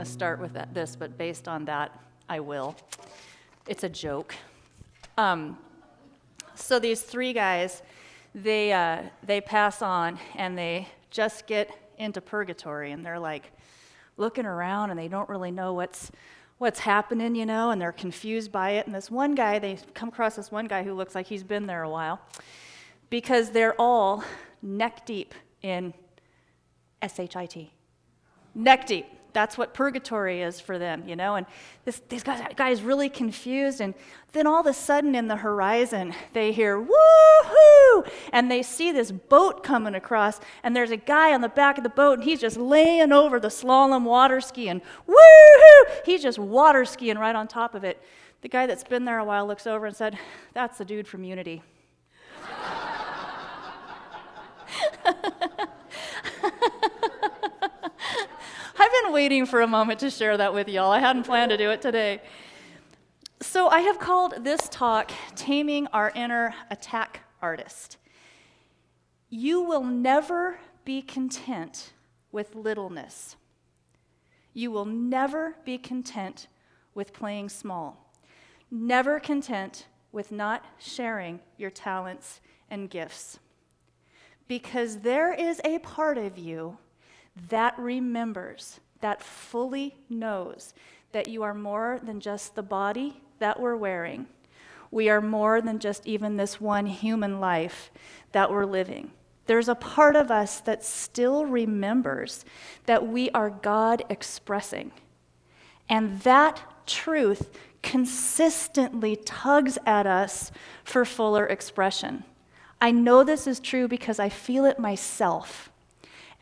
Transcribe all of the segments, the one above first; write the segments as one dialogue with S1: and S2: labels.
S1: to start with this, but based on that, I will. It's a joke. So these three guys, they pass on, and they just get into purgatory, and they're like looking around, and they don't really know what's happening, and they're confused by it. And this one guy, they come across this one guy who looks like he's been there a while, because they're all neck deep in SHIT. Neck deep. That's what purgatory is for them, And this guy is really confused, and then all of a sudden in the horizon, they hear, woo-hoo! And they see this boat coming across, and there's a guy on the back of the boat, and he's just laying over the slalom water ski, and woo-hoo! He's just water skiing right on top of it. The guy that's been there a while looks over and said, that's the dude from Unity. I've been waiting for a moment to share that with y'all. I hadn't planned to do it today. So I have called this talk, Taming Our Inner Attack Artist. You will never be content with littleness. You will never be content with playing small. Never content with not sharing your talents and gifts. Because there is a part of you that remembers, that fully knows that you are more than just the body that we're wearing. We are more than just even this one human life that we're living. There's a part of us that still remembers that we are God expressing. And that truth consistently tugs at us for fuller expression. I know this is true because I feel it myself.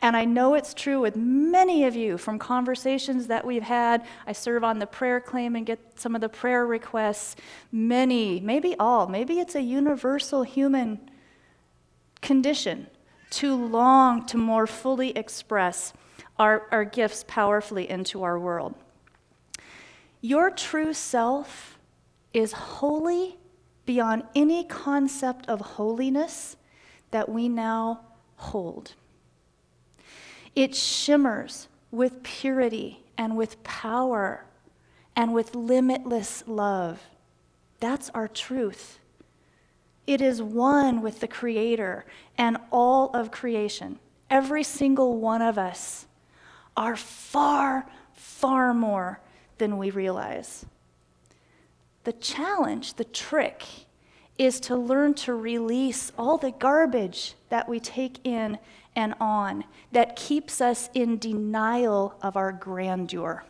S1: And I know it's true with many of you from conversations that we've had. I serve on the prayer claim and get some of the prayer requests. Many, maybe all, maybe it's a universal human condition to long to more fully express our gifts powerfully into our world. Your true self is holy beyond any concept of holiness that we now hold. It shimmers with purity and with power and with limitless love. That's our truth. It is one with the Creator and all of creation. Every single one of us are far, far more than we realize. The challenge, the trick, is to learn to release all the garbage that we take in and on that keeps us in denial of our grandeur.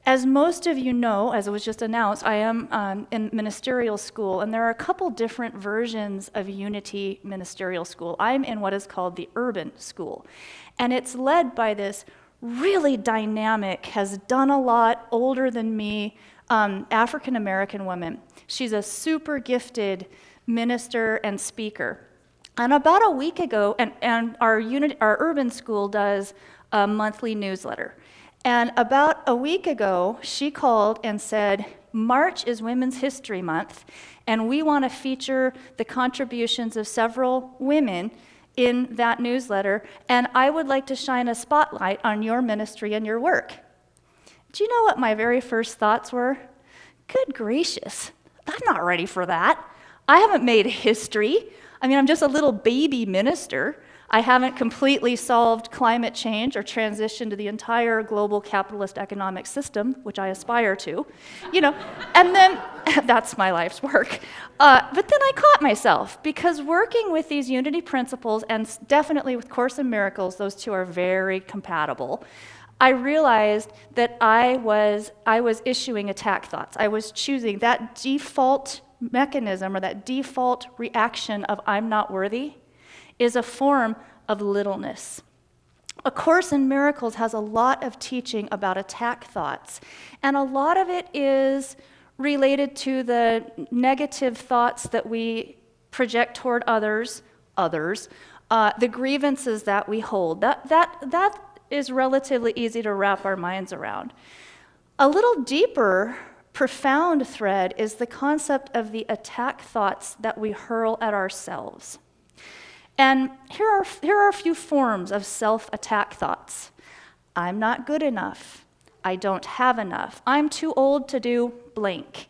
S1: As most of you know, as it was just announced, I am in ministerial school, and there are a couple different versions of Unity Ministerial School. I'm in what is called the urban school, and it's led by this really dynamic, has done a lot, older than me, African-American woman. She's a super gifted minister and speaker. And about a week ago, and our urban school does a monthly newsletter. And about a week ago, she called and said, March is Women's History Month, and we want to feature the contributions of several women in that newsletter, and I would like to shine a spotlight on your ministry and your work. Do you know what my very first thoughts were? Good gracious, I'm not ready for that. I haven't made history. I'm just a little baby minister. I haven't completely solved climate change or transitioned to the entire global capitalist economic system, which I aspire to, and then that's my life's work. But then I caught myself, because working with these unity principles, and definitely with Course in Miracles, those two are very compatible, I realized that I was issuing attack thoughts. I was choosing that default mechanism, or that default reaction of I'm not worthy, is a form of littleness. A Course in Miracles has a lot of teaching about attack thoughts, and a lot of it is related to the negative thoughts that we project toward others, the grievances that we hold. That is relatively easy to wrap our minds around. A little deeper, profound thread is the concept of the attack thoughts that we hurl at ourselves. And here are a few forms of self-attack thoughts. I'm not good enough. I don't have enough. I'm too old to do blank.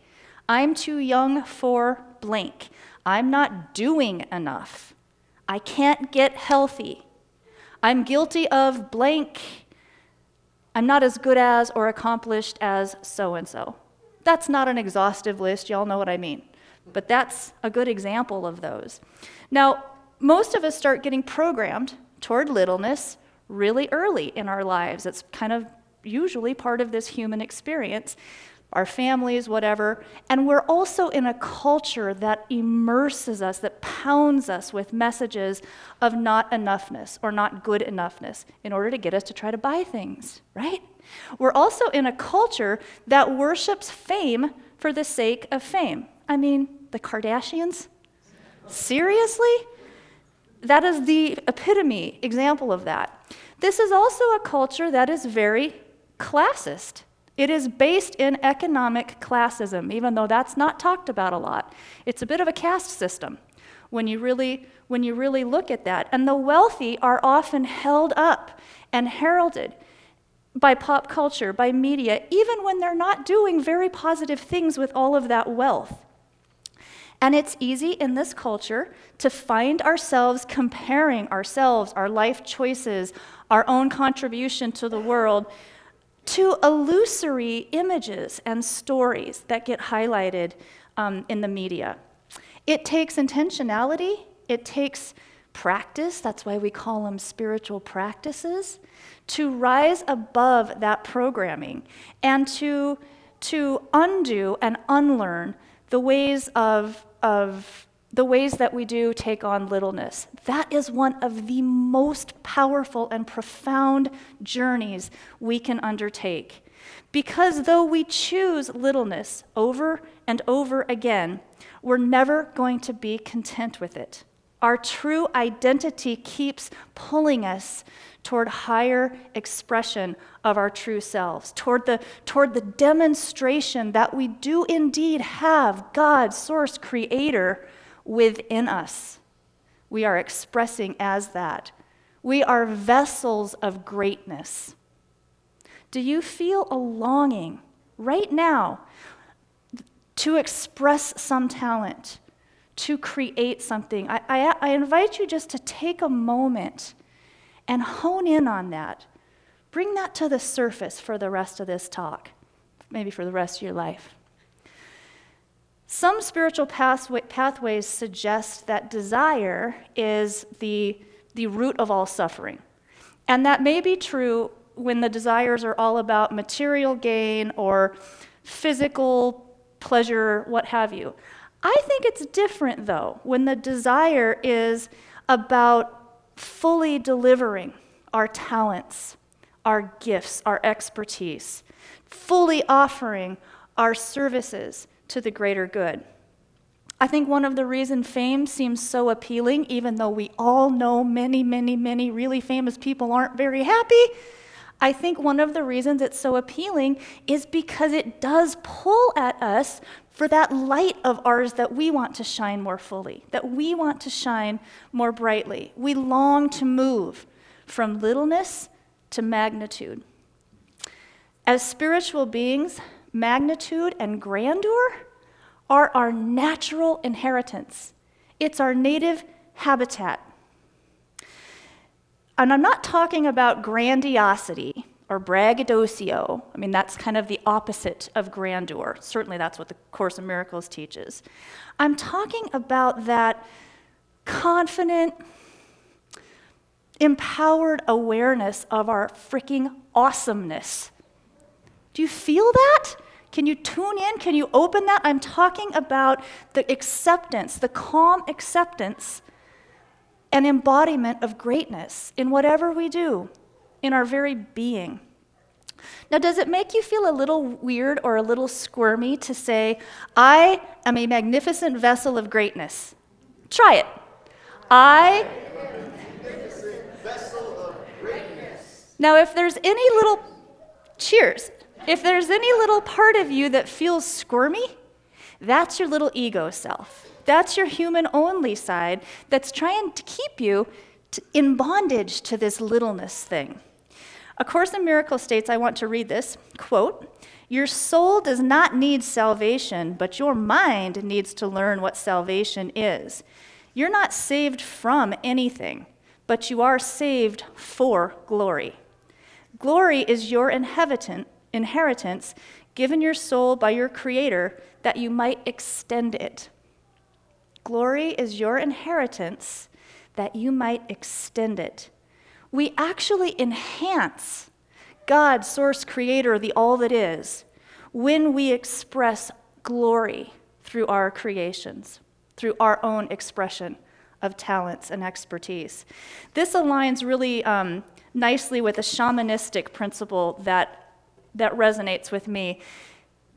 S1: I'm too young for blank. I'm not doing enough. I can't get healthy. I'm guilty of blank. I'm not as good as or accomplished as so-and-so. That's not an exhaustive list, y'all know what I mean. But that's a good example of those. Now, most of us start getting programmed toward littleness really early in our lives. It's kind of usually part of this human experience, our families, whatever. And we're also in a culture that immerses us, that pounds us with messages of not enoughness or not good enoughness in order to get us to try to buy things, right? We're also in a culture that worships fame for the sake of fame. I mean, the Kardashians? Seriously? That is the epitome example of that. This is also a culture that is very classist. It is based in economic classism, even though that's not talked about a lot. It's a bit of a caste system when you really look at that. And the wealthy are often held up and heralded by pop culture, by media, even when they're not doing very positive things with all of that wealth. And it's easy in this culture to find ourselves comparing ourselves, our life choices, our own contribution to the world, to illusory images and stories that get highlighted in the media. It takes intentionality, it takes practice, that's why we call them spiritual practices, to rise above that programming and to undo and unlearn the ways that we do take on littleness. That is one of the most powerful and profound journeys we can undertake. Because though we choose littleness over and over again, we're never going to be content with it. Our true identity keeps pulling us toward higher expression of our true selves, toward the demonstration that we do indeed have God, source, creator, within us. We are expressing as that. We are vessels of greatness. Do you feel a longing right now to express some talent, to create something? I invite you just to take a moment and hone in on that. Bring that to the surface for the rest of this talk, maybe for the rest of your life. Some spiritual pathways suggest that desire is the root of all suffering. And that may be true when the desires are all about material gain or physical pleasure, what have you. I think it's different, though, when the desire is about fully delivering our talents, our gifts, our expertise, fully offering our services to the greater good. I think one of the reasons fame seems so appealing, even though we all know many, many, many really famous people aren't very happy, I think one of the reasons it's so appealing is because it does pull at us for that light of ours that we want to shine more fully, that we want to shine more brightly. We long to move from littleness to magnitude. As spiritual beings, magnitude and grandeur are our natural inheritance. It's our native habitat. And I'm not talking about grandiosity or braggadocio. I mean, that's kind of the opposite of grandeur. Certainly that's what the Course in Miracles teaches. I'm talking about that confident, empowered awareness of our freaking awesomeness. Do you feel that? Can you tune in? Can you open that? I'm talking about the acceptance, the calm acceptance and embodiment of greatness in whatever we do, in our very being. Now, does it make you feel a little weird or a little squirmy to say, I am a magnificent vessel of greatness? Try it. I am a magnificent vessel of greatness. Now, if there's any little, cheers. If there's any little part of you that feels squirmy, that's your little ego self. That's your human-only side that's trying to keep you in bondage to this littleness thing. A Course in Miracles states, I want to read this, quote, "Your soul does not need salvation, but your mind needs to learn what salvation is. You're not saved from anything, but you are saved for glory. Glory is your inheritance given your soul by your Creator that you might extend it." Glory is your inheritance that you might extend it. We actually enhance God, source, creator, the all that is, when we express glory through our creations, through our own expression of talents and expertise. This aligns really nicely with a shamanistic principle that resonates with me.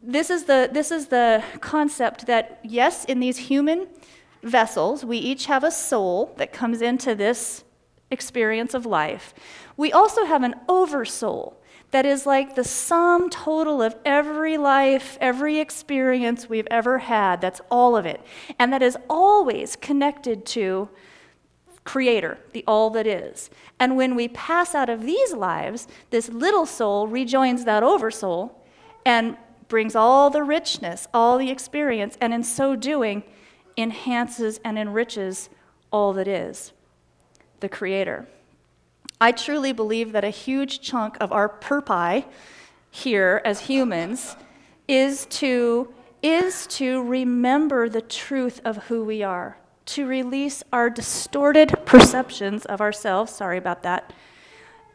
S1: This is the concept that, yes, in these human vessels, we each have a soul that comes into this experience of life. We also have an oversoul that is like the sum total of every life, every experience we've ever had. That's all of it. And that is always connected to Creator, the all that is. And when we pass out of these lives, this little soul rejoins that oversoul and brings all the richness, all the experience, and in so doing, enhances and enriches all that is, the Creator. I truly believe that a huge chunk of our purpose here as humans is to remember the truth of who we are, to release our distorted perceptions of ourselves, sorry about that,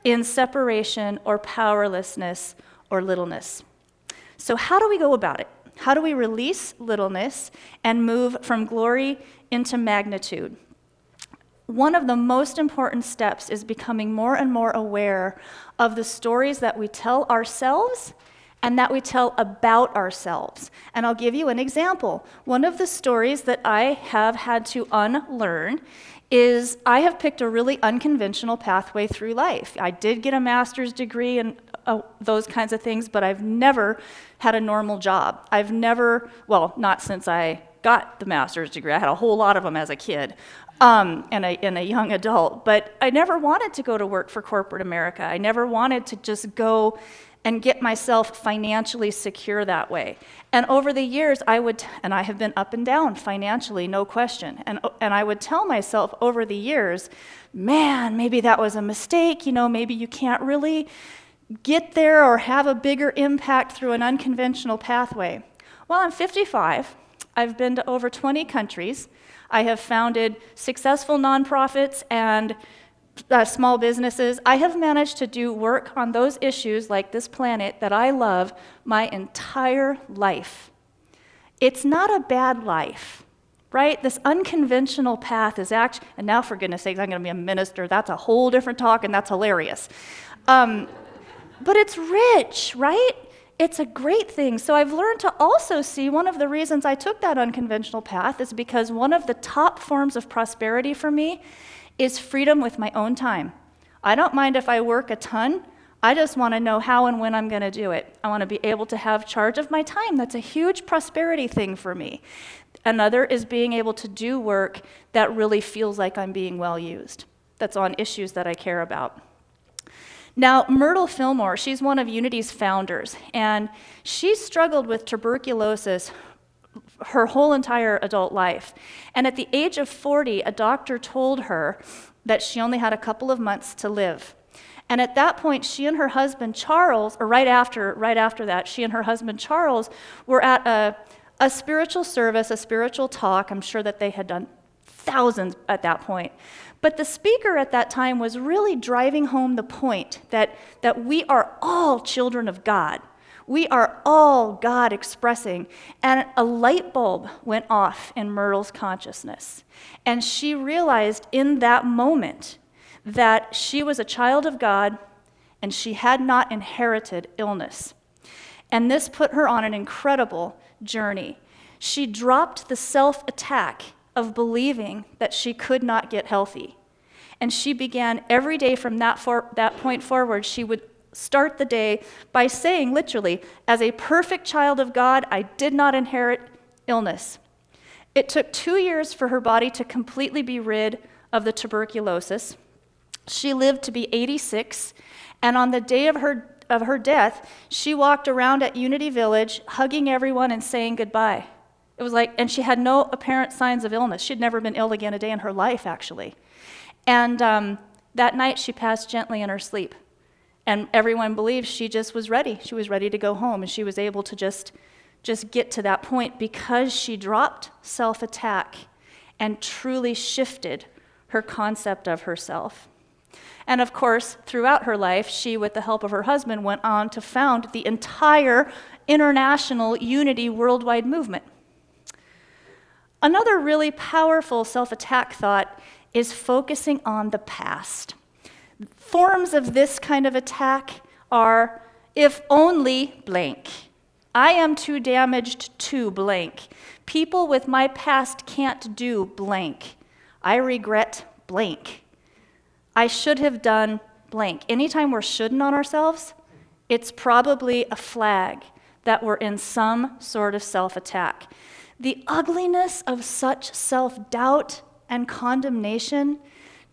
S1: in separation or powerlessness or littleness. So how do we go about it? How do we release littleness and move from glory into magnitude? One of the most important steps is becoming more and more aware of the stories that we tell ourselves and that we tell about ourselves. And I'll give you an example. One of the stories that I have had to unlearn is I have picked a really unconventional pathway through life. I did get a master's degree and those kinds of things, but I've never had a normal job. I've never, well, not since I got the master's degree. I had a whole lot of them as a kid and a young adult, but I never wanted to go to work for corporate America. I never wanted to just go and get myself financially secure that way. And over the years, and I have been up and down financially, no question. And I would tell myself over the years, man, maybe that was a mistake. Maybe you can't really get there or have a bigger impact through an unconventional pathway. Well, I'm 55. I've been to over 20 countries. I have founded successful nonprofits and small businesses. I have managed to do work on those issues like this planet that I love my entire life. It's not a bad life, right? This unconventional path is actually, and now for goodness sakes, I'm going to be a minister. That's a whole different talk, and that's hilarious. But it's rich, right? It's a great thing. So I've learned to also see one of the reasons I took that unconventional path is because one of the top forms of prosperity for me is freedom with my own time. I don't mind if I work a ton. I just want to know how and when I'm going to do it. I want to be able to have charge of my time. That's a huge prosperity thing for me. Another is being able to do work that really feels like I'm being well used. That's on issues that I care about. Now, Myrtle Fillmore, she's one of Unity's founders, and she struggled with tuberculosis her whole entire adult life. And at the age of 40, a doctor told her that she only had a couple of months to live. And at that point, she and her husband Charles, or right after that, she and her husband Charles were at a spiritual service, a spiritual talk. I'm sure that they had done thousands at that point. But the speaker at that time was really driving home the point that we are all children of God. We are all God expressing. And a light bulb went off in Myrtle's consciousness. And she realized in that moment that she was a child of God and she had not inherited illness. And this put her on an incredible journey. She dropped the self-attack of believing that she could not get healthy. And she began every day from that point forward, she would start the day by saying literally, as a perfect child of God, I did not inherit illness. It took 2 years for her body to completely be rid of the tuberculosis. She lived to be 86, And on the day of her death, she walked around at Unity Village, hugging everyone and saying goodbye. It was like, and she had no apparent signs of illness. She'd never been ill again a day in her life, actually. And that night, she passed gently in her sleep. And everyone believes she just was ready. She was ready to go home, and she was able to just get to that point because she dropped self-attack and truly shifted her concept of herself. And of course, throughout her life, she, with the help of her husband, went on to found the entire international unity worldwide movement. Another really powerful self-attack thought is focusing on the past. Forms of this kind of attack are, if only blank. I am too damaged to blank. People with my past can't do blank. I regret blank. I should have done blank. Anytime we're shouldn't on ourselves, it's probably a flag that we're in some sort of self-attack. The ugliness of such self-doubt and condemnation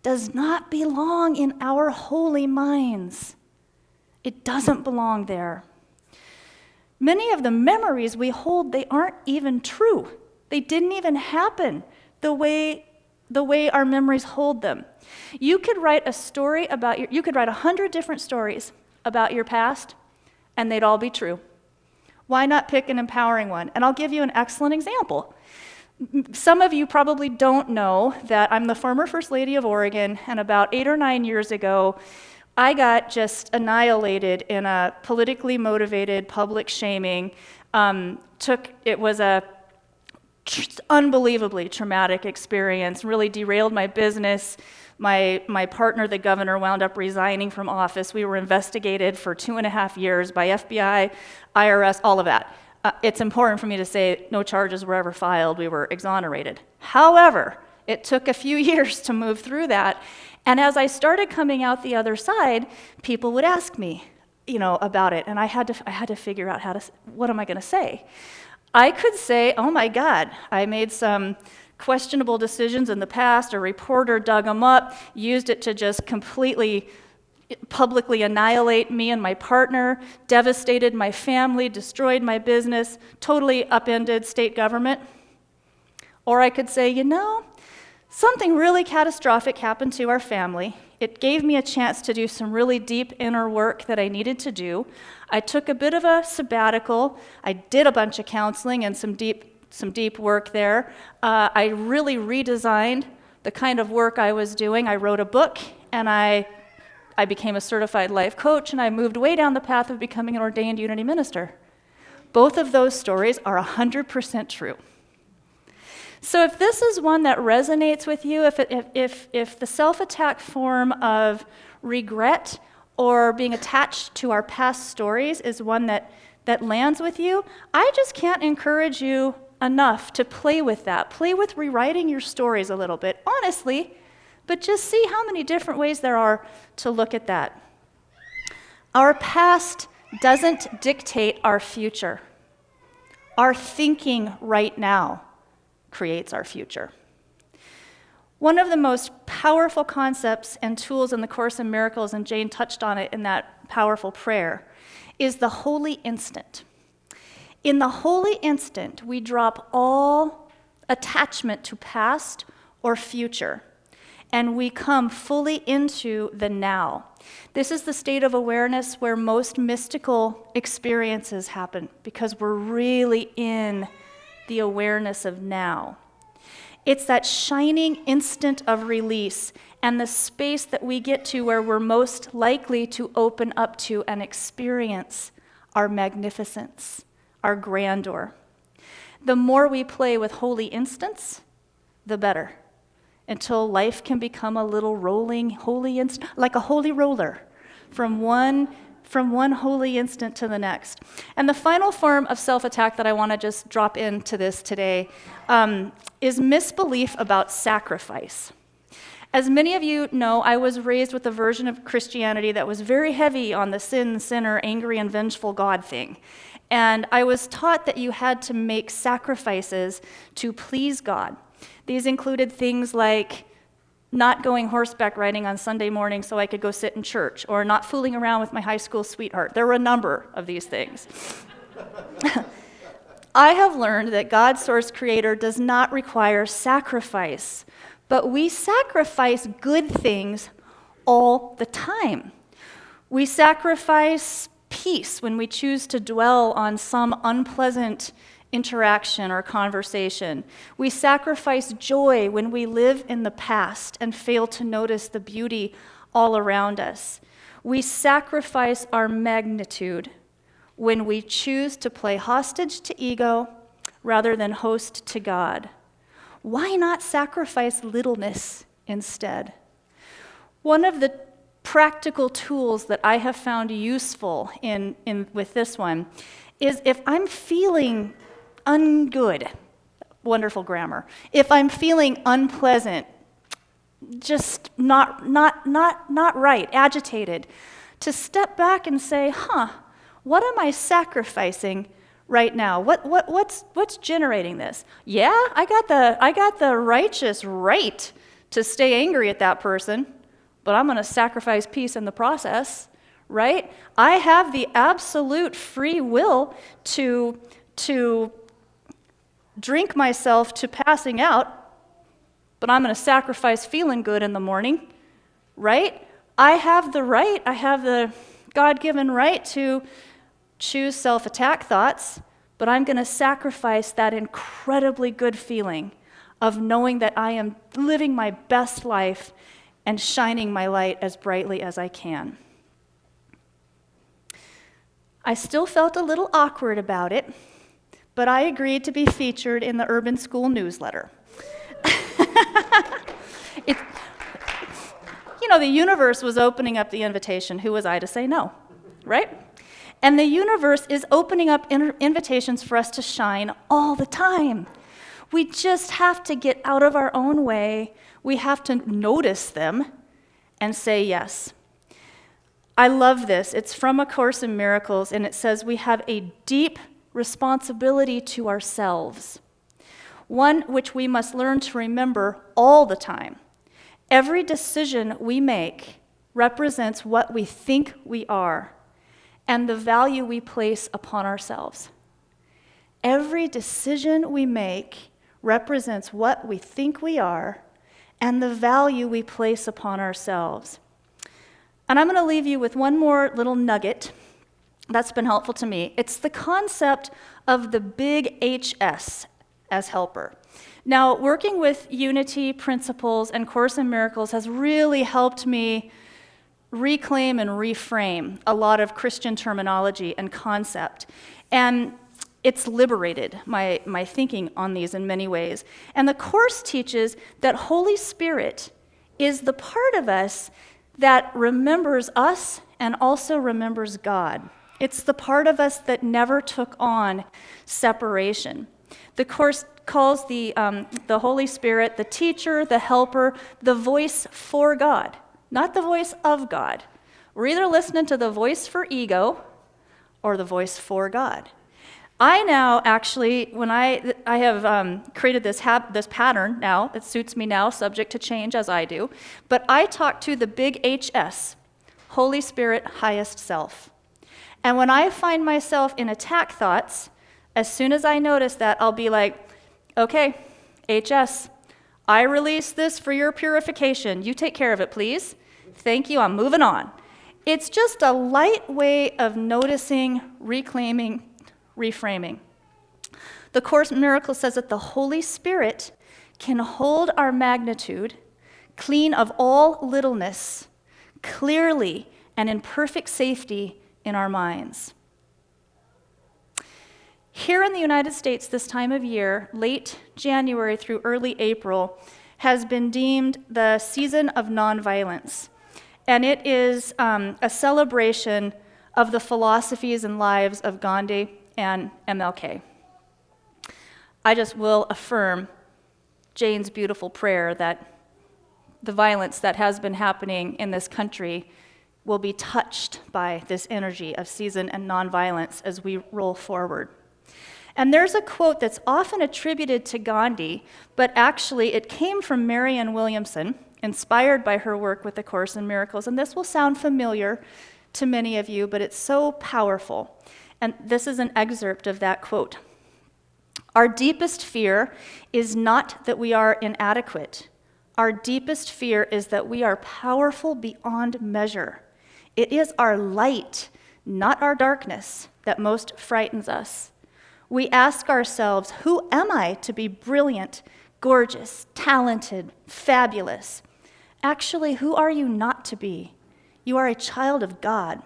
S1: does not belong in our holy minds. It doesn't belong there. Many of the memories we hold, they aren't even true. They didn't even happen the way our memories hold them. You could write a story about you could write 100 different stories about your past, and they'd all be true. Why not pick an empowering one? And I'll give you an excellent example. Some of you probably don't know that I'm the former First Lady of Oregon, and about 8 or 9 years ago, I got just annihilated in a politically motivated public shaming. It was a unbelievably traumatic experience, really derailed my business. My partner, the governor, wound up resigning from office. We were investigated for 2.5 years by FBI, IRS, all of that. It's important for me to say no charges were ever filed. We were exonerated. However, it took a few years to move through that. And as I started coming out the other side, people would ask me, about it. And I had to figure out what am I going to say? I could say, oh my God, I made some questionable decisions in the past. A reporter dug them up, used it to just completely publicly annihilate me and my partner, devastated my family, destroyed my business, totally upended state government. Or I could say, something really catastrophic happened to our family. It gave me a chance to do some really deep inner work that I needed to do. I took a bit of a sabbatical. I did a bunch of counseling and some deep work there. I really redesigned the kind of work I was doing. I wrote a book, and I became a certified life coach, and I moved way down the path of becoming an ordained Unity minister. Both of those stories are 100% true. So if this is one that resonates with you, if the self-attack form of regret or being attached to our past stories is one that lands with you, I just can't encourage you enough to play with that. Play with rewriting your stories a little bit, honestly, but just see how many different ways there are to look at that. Our past doesn't dictate our future. Our thinking right now creates our future. One of the most powerful concepts and tools in the Course in Miracles, and Jane touched on it in that powerful prayer, is the holy instant. In the holy instant, we drop all attachment to past or future, and we come fully into the now. This is the state of awareness where most mystical experiences happen, because we're really in the awareness of now. It's that shining instant of release and the space that we get to where we're most likely to open up to and experience our magnificence, our grandeur. The more we play with holy instants, the better, until life can become a little rolling holy instant, like a holy roller, from one holy instant to the next. And the final form of self-attack that I want to just drop into this today is misbelief about sacrifice. As many of you know, I was raised with a version of Christianity that was very heavy on the sin, sinner, angry, and vengeful God thing. And I was taught that you had to make sacrifices to please God. These included things like not going horseback riding on Sunday morning so I could go sit in church, or not fooling around with my high school sweetheart. There were a number of these things. I have learned that God, source creator, does not require sacrifice, but we sacrifice good things all the time. We sacrifice peace when we choose to dwell on some unpleasant interaction or conversation. We sacrifice joy when we live in the past and fail to notice the beauty all around us. We sacrifice our magnitude when we choose to play hostage to ego rather than host to God. Why not sacrifice littleness instead? One of the practical tools that I have found useful with this one is if I'm feeling ungood, wonderful grammar, if I'm feeling unpleasant, just not right, agitated, to step back and say, what am I sacrificing right now? What's generating this? Yeah, I got the righteous right to stay angry at that person, but I'm going to sacrifice peace in the process, right? I have the absolute free will to drink myself to passing out, but I'm going to sacrifice feeling good in the morning, right? I have the God-given right to choose self-attack thoughts, but I'm going to sacrifice that incredibly good feeling of knowing that I am living my best life and shining my light as brightly as I can. I still felt a little awkward about it, but I agreed to be featured in the Urban School newsletter. The universe was opening up the invitation. Who was I to say no, right? And the universe is opening up invitations for us to shine all the time. We just have to get out of our own way. We have to notice them and say yes. I love this. It's from A Course in Miracles, and it says we have a deep responsibility to ourselves, one which we must learn to remember all the time. Every decision we make represents what we think we are and the value we place upon ourselves. Every decision we make represents what we think we are and the value we place upon ourselves. And I'm going to leave you with one more little nugget that's been helpful to me. It's the concept of the big HS as helper. Now, working with Unity principles and Course in Miracles has really helped me reclaim and reframe a lot of Christian terminology and concept. And it's liberated my thinking on these in many ways. And the Course teaches that Holy Spirit is the part of us that remembers us and also remembers God. It's the part of us that never took on separation. The Course calls the Holy Spirit the teacher, the helper, the voice for God, not the voice of God. We're either listening to the voice for ego or the voice for God. I now actually, when I have created this pattern now, it suits me now, subject to change as I do, but I talk to the big HS, Holy Spirit, highest self. And when I find myself in attack thoughts, as soon as I notice that, I'll be like, okay, HS, I release this for your purification. You take care of it, please. Thank you, I'm moving on. It's just a light way of noticing, reclaiming, reframing. The Course in Miracles says that the Holy Spirit can hold our magnitude, clean of all littleness, clearly and in perfect safety in our minds. Here in the United States this time of year, late January through early April, has been deemed the season of nonviolence. And it is a celebration of the philosophies and lives of Gandhi and MLK. I just will affirm Jane's beautiful prayer that the violence that has been happening in this country will be touched by this energy of season and nonviolence as we roll forward. And there's a quote that's often attributed to Gandhi, but actually it came from Marianne Williamson inspired by her work with the Course in Miracles. And this will sound familiar to many of you, but it's so powerful. And this is an excerpt of that quote. Our deepest fear is not that we are inadequate. Our deepest fear is that we are powerful beyond measure. It is our light, not our darkness, that most frightens us. We ask ourselves, who am I to be brilliant, gorgeous, talented, fabulous? Actually, who are you not to be? You are a child of God.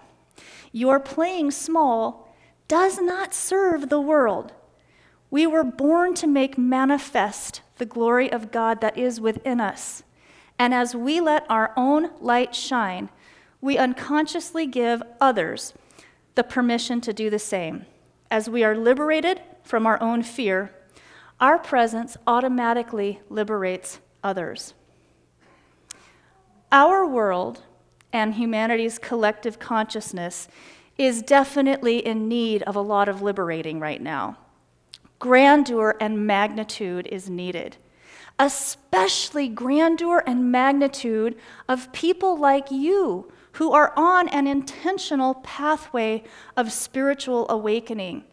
S1: Your playing small does not serve the world. We were born to make manifest the glory of God that is within us. And as we let our own light shine, we unconsciously give others the permission to do the same. As we are liberated from our own fear, our presence automatically liberates others. Our world and humanity's collective consciousness is definitely in need of a lot of liberating right now. Grandeur and magnitude is needed, especially grandeur and magnitude of people like you who are on an intentional pathway of spiritual awakening,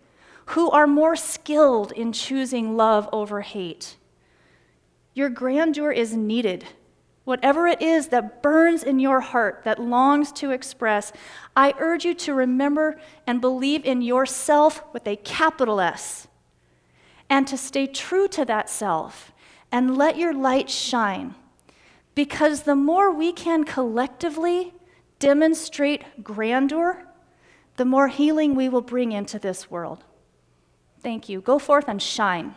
S1: who are more skilled in choosing love over hate. Your grandeur is needed. Whatever it is that burns in your heart, that longs to express, I urge you to remember and believe in yourself with a capital S, and to stay true to that self and let your light shine. Because the more we can collectively demonstrate grandeur, the more healing we will bring into this world. Thank you. Go forth and shine.